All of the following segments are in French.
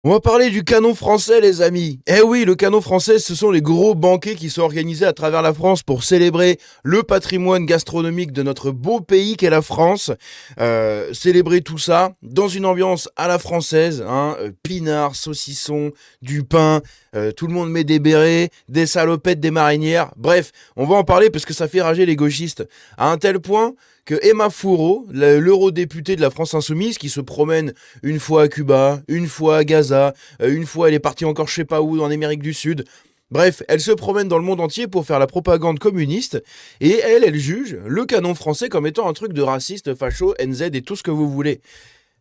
On va parler du canon français, les amis. Eh oui, le canon français, ce sont les gros banquets qui sont organisés à travers la France pour célébrer le patrimoine gastronomique de notre beau pays qu'est la France. Célébrer tout ça dans une ambiance à la française, hein, pinard, saucisson, du pain, tout le monde met des bérets, des salopettes, des marinières. Bref, on va en parler parce que ça fait rager les gauchistes. À un tel point que Emma Fourreau, l'eurodéputée de la France Insoumise, qui se promène une fois à Cuba, une fois à Gaza, une fois elle est partie encore je sais pas où en Amérique du Sud. Bref, elle se promène dans le monde entier pour faire la propagande communiste et elle juge le canon français comme étant un truc de raciste, facho, NZ et tout ce que vous voulez.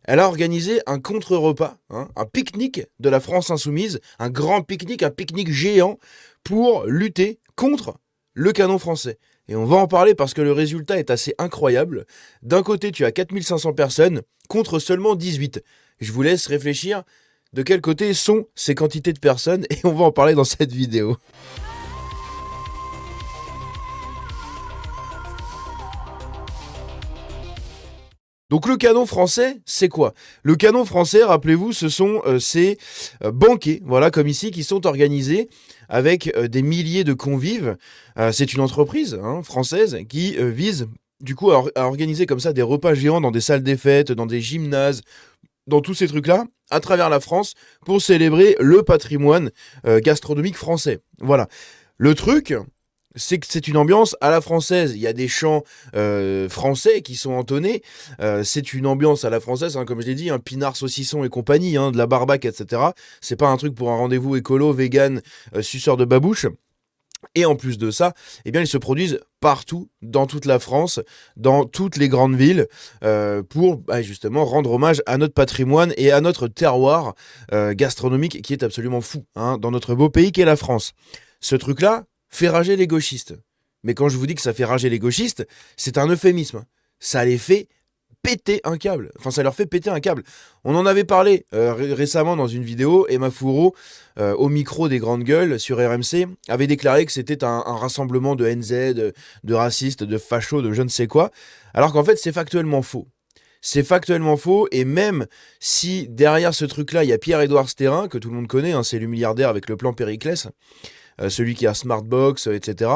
Elle a organisé un contre-repas, hein, un pique-nique de la France Insoumise, un grand pique-nique, un pique-nique géant pour lutter contre le canon français. Et on va en parler parce que le résultat est assez incroyable. D'un côté, tu as 4500 personnes contre seulement 18. Je vous laisse réfléchir de quel côté sont ces quantités de personnes et on va en parler dans cette vidéo. Donc le canon français, c'est quoi? Le canon français, rappelez-vous, ce sont ces banquets, voilà, comme ici, qui sont organisés avec des milliers de convives. C'est une entreprise, hein, française qui vise du coup à organiser comme ça des repas géants dans des salles des fêtes, dans des gymnases, dans tous ces trucs-là, à travers la France, pour célébrer le patrimoine gastronomique français. Voilà. Le truc, c'est que c'est une ambiance à la française. Il y a des chants français qui sont entonnés. C'est une ambiance à la française, hein, comme je l'ai dit, un pinard, saucisson et compagnie, hein, de la barbaque, etc. C'est pas un truc pour un rendez-vous écolo, vegan, suceur de babouche. Et en plus de ça, eh bien, ils se produisent partout, dans toute la France, dans toutes les grandes villes, pour justement rendre hommage à notre patrimoine et à notre terroir gastronomique qui est absolument fou, hein, dans notre beau pays qu'est la France. Ce truc-là fait rager les gauchistes. Mais quand je vous dis que ça fait rager les gauchistes, c'est un euphémisme. Ça les fait péter un câble. Enfin, ça leur fait péter un câble. On en avait parlé récemment dans une vidéo. Emma Fourreau, au micro des grandes gueules sur RMC, avait déclaré que c'était un rassemblement de NZ, de racistes, de fachos, de je ne sais quoi. Alors qu'en fait, c'est factuellement faux. C'est factuellement faux, et même si derrière ce truc-là, il y a Pierre-Édouard Stérin, que tout le monde connaît, hein, c'est le milliardaire avec le plan Périclès, celui qui a Smartbox, etc.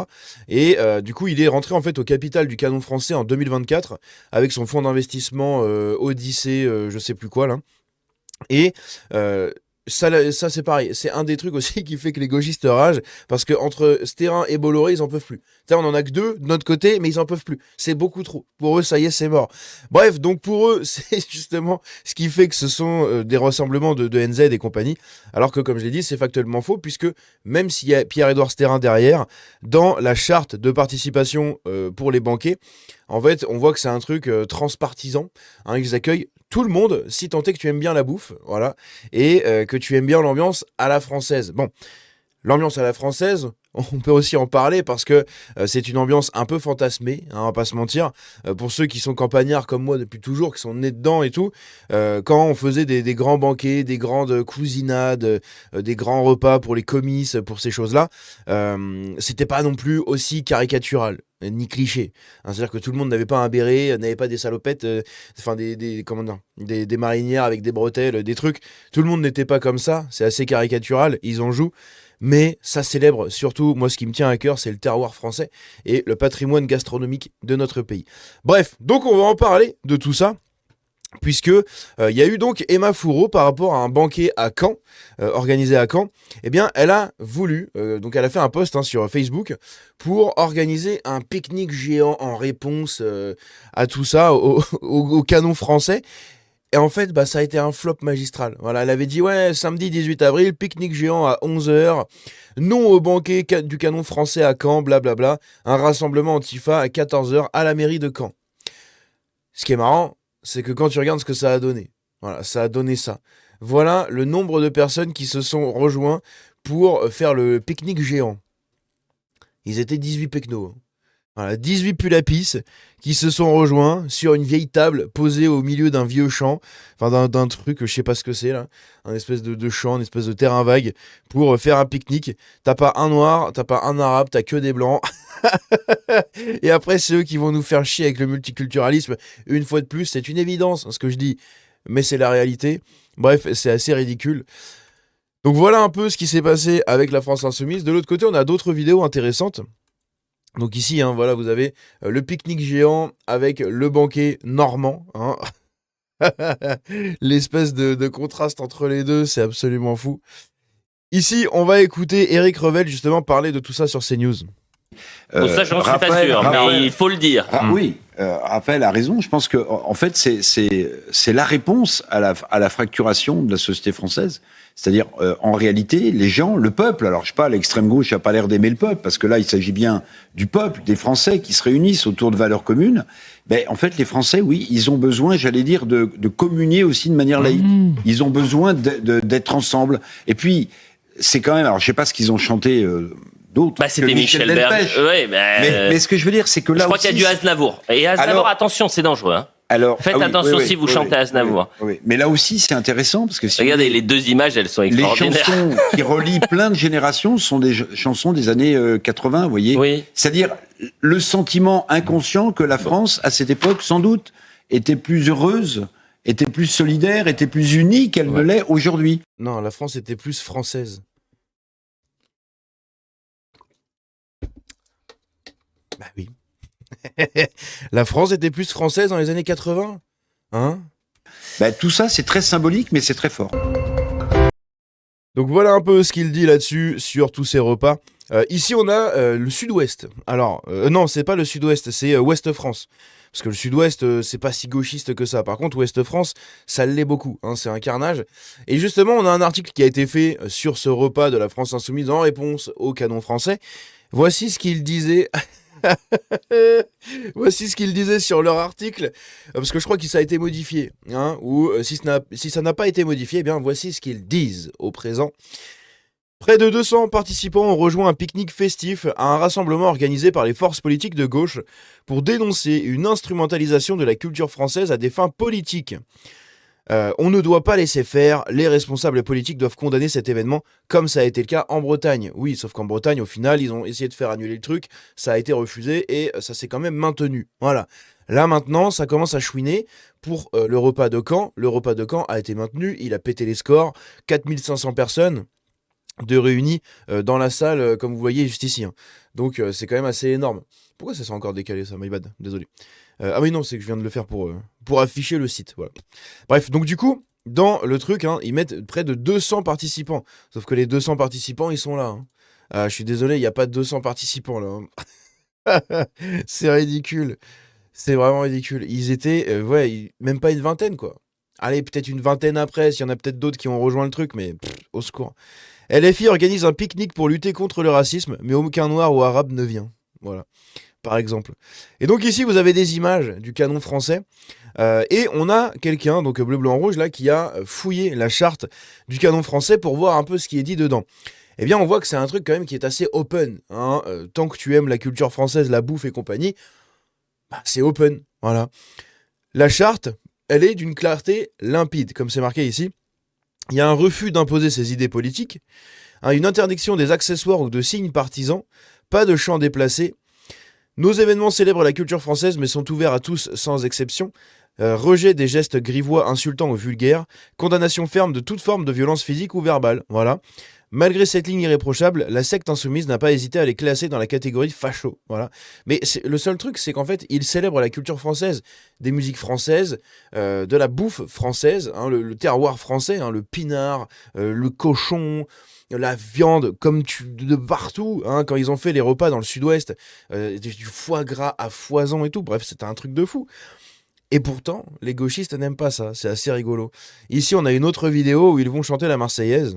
Et du coup, il est rentré en fait au capital du canon français en 2024 avec son fonds d'investissement Odyssée, je sais plus quoi là. Et ça c'est pareil, c'est un des trucs aussi qui fait que les gauchistes ragent, parce que entre Stérin et Bolloré, ils en peuvent plus. T'sais, on en a que deux de notre côté, mais ils en peuvent plus. C'est beaucoup trop. Pour eux, ça y est, c'est mort. Bref, donc pour eux, c'est justement ce qui fait que ce sont des rassemblements de NZ et compagnie, alors que comme je l'ai dit, c'est factuellement faux, puisque même s'il y a Pierre-Édouard Stérin derrière, dans la charte de participation pour les banquets, en fait, on voit que c'est un truc transpartisan, hein, ils accueillent tout le monde, si tant est que tu aimes bien la bouffe, voilà, et que tu aimes bien l'ambiance à la française. Bon, l'ambiance à la française, on peut aussi en parler parce que c'est une ambiance un peu fantasmée, hein, on va pas se mentir. Pour ceux qui sont campagnards comme moi depuis toujours, qui sont nés dedans et tout, quand on faisait des grands banquets, des grandes cousinades, des grands repas pour les comices, pour ces choses-là, c'était pas non plus aussi caricatural ni cliché. Hein, c'est-à-dire que tout le monde n'avait pas un béret, n'avait pas des salopettes, enfin comment dire, des marinières avec des bretelles, des trucs. Tout le monde n'était pas comme ça, c'est assez caricatural, ils en jouent. Mais ça célèbre surtout, moi ce qui me tient à cœur, c'est le terroir français et le patrimoine gastronomique de notre pays. Bref, donc on va en parler de tout ça, puisque il y a eu donc Emma Fourreau par rapport à un banquet à Caen, organisé à Caen. Eh bien, elle a voulu, donc elle a fait un post, hein, sur Facebook pour organiser un pique-nique géant en réponse à tout ça, au canon français. Et en fait, ça a été un flop magistral. Voilà, elle avait dit, ouais, samedi 18 avril, pique-nique géant à 11 h, non au banquet du canon français à Caen, blablabla, un rassemblement antifa à 14 h à la mairie de Caen. Ce qui est marrant, c'est que quand tu regardes ce que ça a donné, voilà, ça a donné ça. Voilà le nombre de personnes qui se sont rejoints pour faire le pique-nique géant. Ils étaient 18 pecnos. Voilà, 18 pulapis qui se sont rejoints sur une vieille table posée au milieu d'un vieux champ, enfin d'un truc, je sais pas ce que c'est là, un espèce de champ, une espèce de terrain vague, pour faire un pique-nique. T'as pas un noir, t'as pas un arabe, t'as que des blancs. Et après, c'est eux qui vont nous faire chier avec le multiculturalisme. Une fois de plus, c'est une évidence, hein, ce que je dis, mais c'est la réalité. Bref, c'est assez ridicule. Donc voilà un peu ce qui s'est passé avec la France Insoumise. De l'autre côté, on a d'autres vidéos intéressantes. Donc ici, hein, voilà, vous avez le pique-nique géant avec le banquet normand. Hein. L'espèce de contraste entre les deux, c'est absolument fou. Ici, on va écouter Éric Revel justement parler de tout ça sur CNews. Ça, j'en suis pas sûr, mais il faut le dire. Oui, Raphaël a raison. Je pense que, en fait, c'est la réponse à la fracturation de la société française. C'est-à-dire, en réalité, les gens, le peuple, alors je sais pas, l'extrême gauche n'a pas l'air d'aimer le peuple, parce que là, il s'agit bien du peuple, des Français qui se réunissent autour de valeurs communes. Ben, en fait, les Français, oui, ils ont besoin, j'allais dire, de communier aussi de manière laïque. Ils ont besoin d'être ensemble. Et puis, c'est quand même, alors je sais pas ce qu'ils ont chanté, d'autres. Bah, c'était Michel Delpech. Ouais, mais ce que je veux dire, c'est que là je crois qu'il y a du Aznavour. Et Aznavour, attention, c'est dangereux. Hein. Alors, faites attention si vous chantez Aznavour. Oui. Mais là aussi, c'est intéressant parce que regardez, les deux images, elles sont extraordinaires. Les chansons qui relient plein de générations sont des chansons des années 80, vous voyez. Oui. C'est-à-dire le sentiment inconscient que la France, à cette époque, sans doute, était plus heureuse, était plus solidaire, était plus unie qu'elle ne l'est aujourd'hui. Non, la France était plus française. Bah oui. La France était plus française dans les années 80, hein? Bah, tout ça, c'est très symbolique, mais c'est très fort. Donc voilà un peu ce qu'il dit là-dessus, sur tous ces repas. Ici, on a le sud-ouest. Alors, non, c'est pas le sud-ouest, c'est Ouest-France. Parce que le sud-ouest, c'est pas si gauchiste que ça. Par contre, Ouest-France, ça l'est beaucoup. Hein, c'est un carnage. Et justement, on a un article qui a été fait sur ce repas de la France Insoumise en réponse au canon français. Voici ce qu'il disait... Voici ce qu'ils disaient sur leur article, parce que je crois que ça a été modifié, hein, ou si ça n'a pas été modifié, eh bien voici ce qu'ils disent au présent. Près de 200 participants ont rejoint un pique-nique festif à un rassemblement organisé par les forces politiques de gauche pour dénoncer une instrumentalisation de la culture française à des fins politiques. On ne doit pas laisser faire, les responsables politiques doivent condamner cet événement comme ça a été le cas en Bretagne. Oui, sauf qu'en Bretagne, au final, ils ont essayé de faire annuler le truc, ça a été refusé et ça s'est quand même maintenu. Voilà. Là maintenant, ça commence à chouiner pour le repas de Caen. Le repas de Caen a été maintenu, il a pété les scores, 4500 personnes de réunies dans la salle, comme vous voyez juste ici. Hein. Donc c'est quand même assez énorme. Pourquoi ça s'est encore décalé ça, my bad, désolé. Ah oui non, c'est que je viens de le faire pour afficher le site, voilà. Bref, donc du coup, dans le truc, hein, ils mettent près de 200 participants. Sauf que les 200 participants, ils sont là. Hein. Je suis désolé, il n'y a pas de 200 participants là. Hein. C'est ridicule. C'est vraiment ridicule. Ils étaient, même pas une vingtaine quoi. Allez, peut-être une vingtaine après, s'il y en a peut-être d'autres qui ont rejoint le truc, mais au secours. LFI organise un pique-nique pour lutter contre le racisme, mais aucun noir ou arabe ne vient. Voilà. Par exemple. Et donc ici, vous avez des images du canon français. Et on a quelqu'un, donc bleu, blanc, rouge, là, qui a fouillé la charte du canon français pour voir un peu ce qui est dit dedans. Eh bien, on voit que c'est un truc quand même qui est assez open. Hein. Tant que tu aimes la culture française, la bouffe et compagnie, bah, c'est open. Voilà. La charte, elle est d'une clarté limpide, comme c'est marqué ici. Il y a un refus d'imposer ses idées politiques, hein, une interdiction des accessoires ou de signes partisans, pas de chants déplacés. Nos événements célèbrent la culture française mais sont ouverts à tous sans exception. Rejet des gestes grivois insultants ou vulgaires. Condamnation ferme de toute forme de violence physique ou verbale. Voilà. Malgré cette ligne irréprochable, la secte insoumise n'a pas hésité à les classer dans la catégorie facho. Voilà. Mais le seul truc, c'est qu'en fait, ils célèbrent la culture française, des musiques françaises, de la bouffe française, hein, le terroir français, hein, le pinard, le cochon, la viande, de partout. Hein, quand ils ont fait les repas dans le sud-ouest, du foie gras à foison et tout. Bref, c'était un truc de fou. Et pourtant, les gauchistes n'aiment pas ça. C'est assez rigolo. Ici, on a une autre vidéo où ils vont chanter la Marseillaise.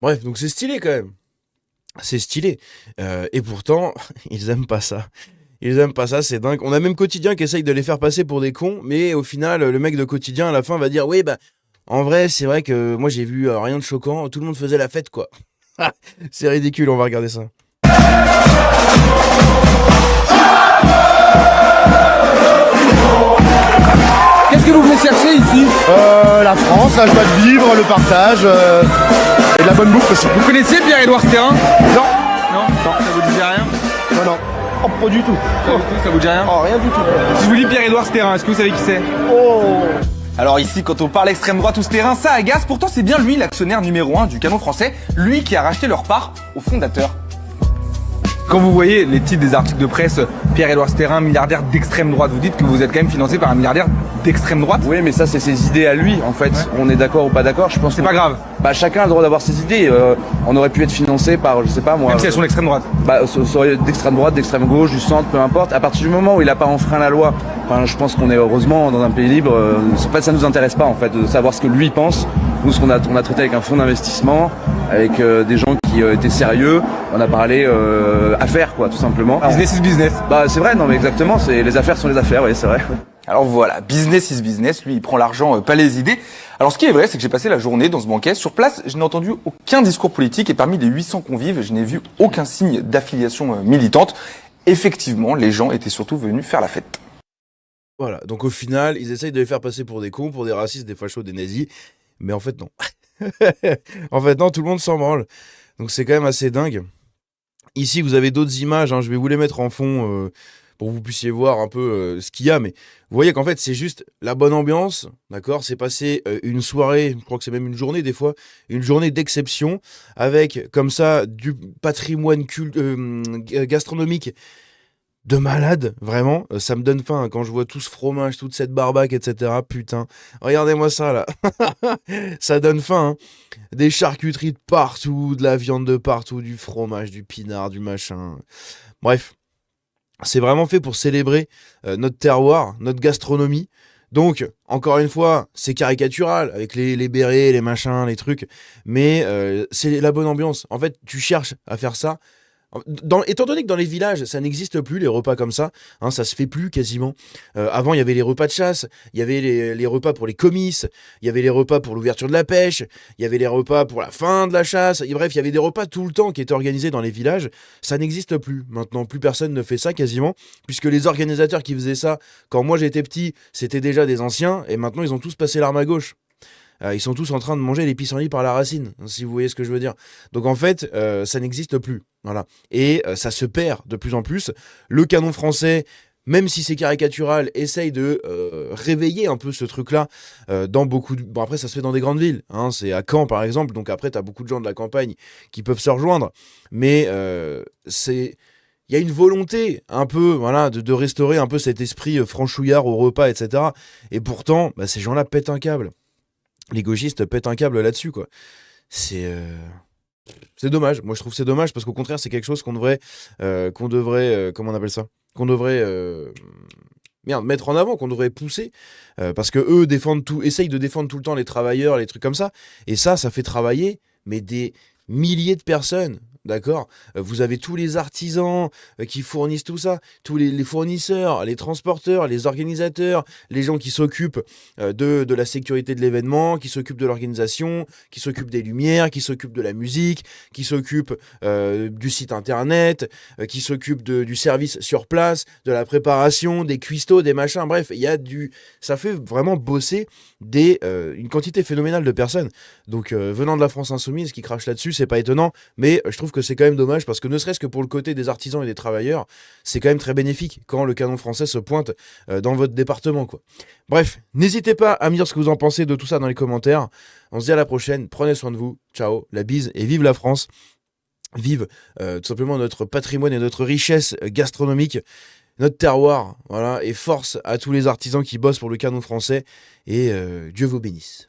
Bref, donc c'est stylé quand même. C'est stylé. Et pourtant, ils aiment pas ça. Ils aiment pas ça, c'est dingue. On a même Quotidien qui essaye de les faire passer pour des cons, mais au final, le mec de Quotidien, à la fin, va dire oui, bah, en vrai, c'est vrai que moi, j'ai vu rien de choquant. Tout le monde faisait la fête, quoi. C'est ridicule, on va regarder ça. Qu'est-ce que vous venez chercher ici? La France, la joie de vivre, le partage et de la bonne bouffe aussi. Vous connaissez Pierre-Édouard Sterrin? Non, Non, ça vous dit rien? non. Oh, pas du tout. Ça vous dit rien? Oh, rien du tout. Si je vous dis Pierre-Édouard Sterrin, est-ce que vous savez qui c'est? Oh. Alors ici, quand on parle extrême droite ou Sterrin, ça agace. Pourtant, c'est bien lui l'actionnaire numéro 1 du Canon français, lui qui a racheté leur part aux fondateurs. Quand vous voyez les titres des articles de presse, Pierre-Édouard Sterrin, milliardaire d'extrême droite, vous dites que vous êtes quand même financé par un milliardaire d'extrême droite? Oui, mais ça, c'est ses idées à lui, en fait. Ouais. On est d'accord ou pas d'accord, je pense. C'est pas grave, Bah, chacun a le droit d'avoir ses idées. On aurait pu être financé par, je sais pas moi. même si elles sont d'extrême droite. Bah, ça aurait d'extrême droite, d'extrême gauche, du centre, peu importe. À partir du moment où il a pas enfreint la loi, enfin, je pense qu'on est heureusement dans un pays libre. En fait, ça nous intéresse pas, en fait, de savoir ce que lui pense. Nous, on a traité avec un fonds d'investissement, avec des gens qui étaient sérieux. On a parlé affaires, quoi, tout simplement. Business is business. Bah, c'est vrai, non, mais exactement. Les affaires sont les affaires, oui, c'est vrai. Alors voilà, business is business, lui il prend l'argent, pas les idées. Alors ce qui est vrai, c'est que j'ai passé la journée dans ce banquet. Sur place, je n'ai entendu aucun discours politique et parmi les 800 convives, je n'ai vu aucun signe d'affiliation militante. Effectivement, les gens étaient surtout venus faire la fête. Voilà, donc au final, ils essayent de les faire passer pour des cons, pour des racistes, des fachos, des nazis. Mais en fait, non. En fait, non, tout le monde s'en branle. Donc c'est quand même assez dingue. Ici, vous avez d'autres images, hein, je vais vous les mettre en fond pour que vous puissiez voir un peu ce qu'il y a. Mais vous voyez qu'en fait, c'est juste la bonne ambiance, d'accord? C'est passé une soirée, je crois que c'est même une journée des fois, une journée d'exception, avec comme ça du patrimoine gastronomique de malade, vraiment. Ça me donne faim hein, quand je vois tout ce fromage, toute cette barbaque, etc. Putain, regardez-moi ça là. Ça donne faim. Hein. Des charcuteries de partout, de la viande de partout, du fromage, du pinard, du machin. Bref, c'est vraiment fait pour célébrer notre terroir, notre gastronomie. Donc, encore une fois, c'est caricatural, avec les bérets, les machins, les trucs. Mais c'est la bonne ambiance. En fait, tu cherches à faire ça. Étant donné que dans les villages, ça n'existe plus, les repas comme ça, hein, ça se fait plus quasiment. Avant, il y avait les repas de chasse, il y avait les repas pour les comices, il y avait les repas pour l'ouverture de la pêche, il y avait les repas pour la fin de la chasse, et bref, il y avait des repas tout le temps qui étaient organisés dans les villages. Ça n'existe plus. Maintenant, plus personne ne fait ça quasiment, puisque les organisateurs qui faisaient ça, quand moi j'étais petit, c'était déjà des anciens, et maintenant ils ont tous passé l'arme à gauche. Ils sont tous en train de manger les pissenlits par la racine, si vous voyez ce que je veux dire. Donc en fait, ça n'existe plus. Voilà. Et ça se perd de plus en plus. Le canon français, même si c'est caricatural, essaye de réveiller un peu ce truc-là dans beaucoup de... Bon, après, ça se fait dans des grandes villes. Hein. C'est à Caen, par exemple. Donc après, tu as beaucoup de gens de la campagne qui peuvent se rejoindre. Mais c'est... Il y a une volonté un peu voilà, de restaurer un peu cet esprit franchouillard au repas, etc. Et pourtant, bah, ces gens-là pètent un câble. Les gauchistes pètent un câble là-dessus, quoi. C'est dommage. Moi, je trouve que c'est dommage parce qu'au contraire, c'est quelque chose qu'on devrait, comment on appelle ça? Qu'on devrait, mettre en avant, qu'on devrait pousser, parce que eux essayent de défendre tout le temps les travailleurs, les trucs comme ça. Et ça fait travailler, mais des milliers de personnes. D'accord. Vous avez tous les artisans qui fournissent tout ça, tous les fournisseurs, les transporteurs, les organisateurs, les gens qui s'occupent de la sécurité de l'événement, qui s'occupent de l'organisation, qui s'occupent des lumières, qui s'occupent de la musique, qui s'occupent du site internet, qui s'occupent du service sur place, de la préparation, des cuistots, des machins. Bref, ça fait vraiment bosser une quantité phénoménale de personnes. Donc venant de la France insoumise qui crache là-dessus, c'est pas étonnant, mais je trouve que c'est quand même dommage parce que ne serait-ce que pour le côté des artisans et des travailleurs, c'est quand même très bénéfique quand le canon français se pointe dans votre département, quoi. Bref, n'hésitez pas à me dire ce que vous en pensez de tout ça dans les commentaires. On se dit à la prochaine, prenez soin de vous, ciao, la bise et vive la France. Vive tout simplement notre patrimoine et notre richesse gastronomique, notre terroir, voilà, et force à tous les artisans qui bossent pour le canon français et Dieu vous bénisse.